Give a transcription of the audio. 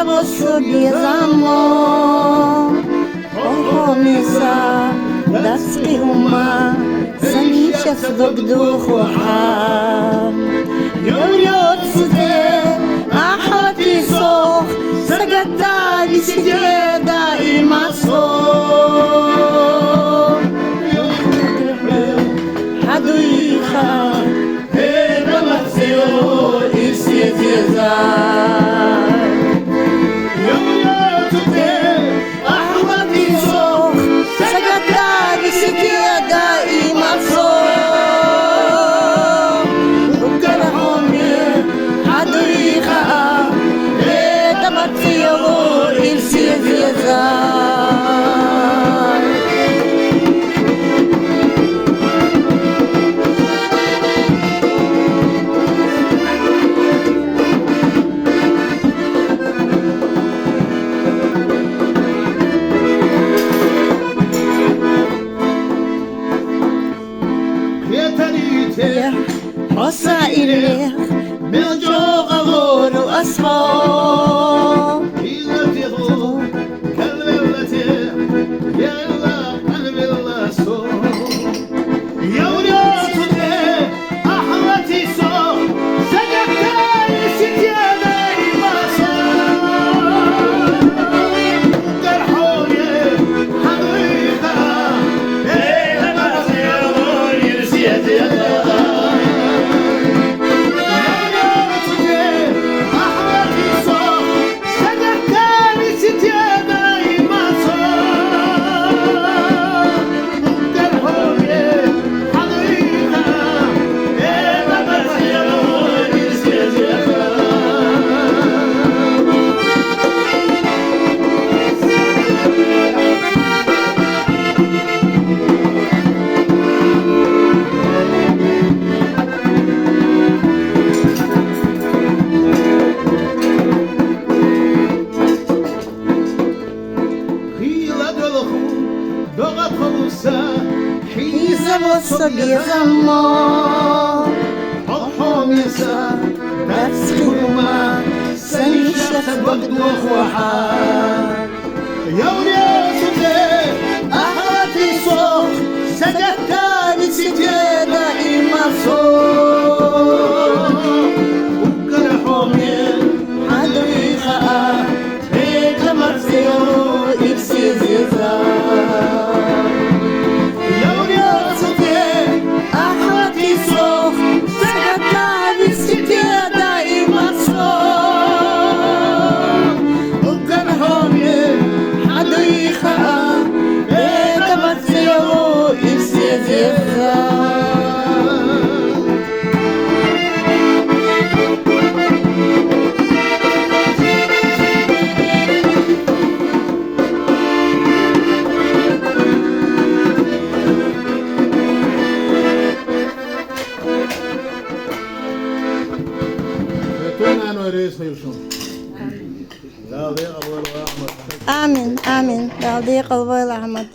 zamo sobie zamo Ohomisa daski uma Sanisha sdok duchuha Yoriot sude ahati soch Sagata lisiteda imaso Haduicha Heda matzio isitizar Osa ilech Meljo gavoro asho Ilatiho Kalvelate Yalla Kalvelaso Yawrio Tude Ahmati so Sagata Sitiada Imaso Darhoye Hanuika Hey Hamatio Yirsiatiada Zamo sobie zamo Ohomisa daski uma Sanisha sdok duchuha Yoriot sude ahati soch Sagata lisiteda imaso Ukarahomye Haduicha Heda matzio isitizar آمين آمين. بعدي قلبي الأحمد.